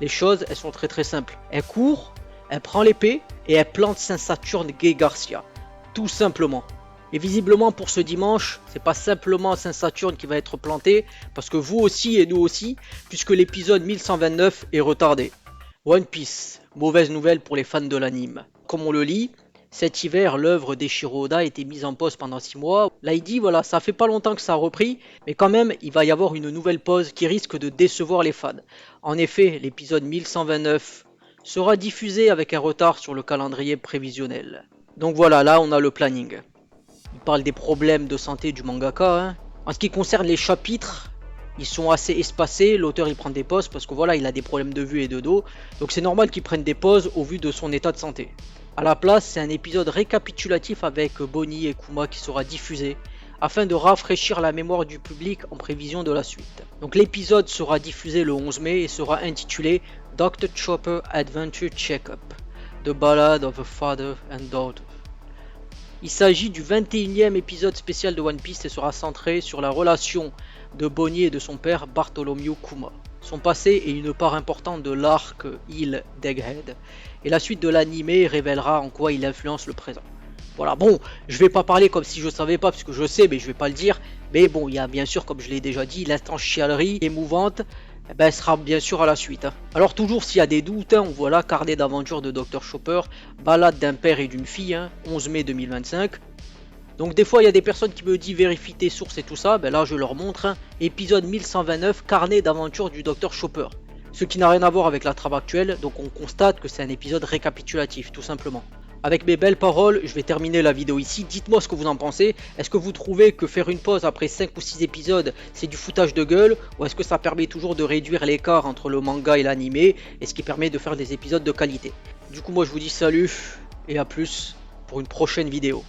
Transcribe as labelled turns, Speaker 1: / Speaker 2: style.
Speaker 1: Les choses, elles sont très simples. Elle court, elle prend l'épée et elle plante Saint-Saturne Gay Garcia. Tout simplement. Et visiblement pour ce dimanche, c'est pas simplement Saint-Saturne qui va être planté, parce que vous aussi et nous aussi, puisque l'épisode 1129 est retardé. One Piece, mauvaise nouvelle pour les fans de l'anime. Comme on le lit, cet hiver, l'œuvre d'Eiichiro Oda a été mise en pause pendant 6 mois. Là, il dit, voilà, ça fait pas longtemps que ça a repris, mais quand même, il va y avoir une nouvelle pause qui risque de décevoir les fans. En effet, l'épisode 1129 sera diffusé avec un retard sur le calendrier prévisionnel. Donc voilà, là, on a le planning. Il parle des problèmes de santé du mangaka. En ce qui concerne les chapitres, ils sont assez espacés, l'auteur il prend des pauses parce que voilà, il a des problèmes de vue et de dos, donc c'est normal qu'il prenne des pauses au vu de son état de santé. A la place, c'est un épisode récapitulatif avec Bonnie et Kuma qui sera diffusé, afin de rafraîchir la mémoire du public en prévision de la suite. Donc l'épisode sera diffusé le 11 mai et sera intitulé Dr. Chopper Adventure Checkup, The Ballad of a Father and Daughter. Il s'agit du 21e épisode spécial de One Piece et sera centré sur la relation de Bonnie et de son père Bartholomew Kuma. Son passé est une part importante de l'arc Hill d'Egghead, et la suite de l'anime révélera en quoi il influence le présent. Voilà, bon, je vais pas parler comme si je savais pas, parce que je sais, mais je vais pas le dire. Mais bon, il y a bien sûr, comme je l'ai déjà dit, l'instant chialerie émouvante, elle sera bien sûr à la suite. Alors toujours s'il y a des doutes, on voit là carnet d'aventure de Dr. Chopper, balade d'un père et d'une fille, 11 mai 2025. Donc des fois il y a des personnes qui me disent vérifie tes sources et tout ça, là je leur montre, épisode 1129, carnet d'aventure du Dr. Chopper. Ce qui n'a rien à voir avec la trame actuelle, donc on constate que c'est un épisode récapitulatif, tout simplement. Avec mes belles paroles, je vais terminer la vidéo ici. Dites-moi ce que vous en pensez. Est-ce que vous trouvez que faire une pause après 5 ou 6 épisodes, c'est du foutage de gueule? Ou est-ce que ça permet toujours de réduire l'écart entre le manga et l'anime, et ce qui permet de faire des épisodes de qualité? Du coup, moi je vous dis salut, et à plus pour une prochaine vidéo.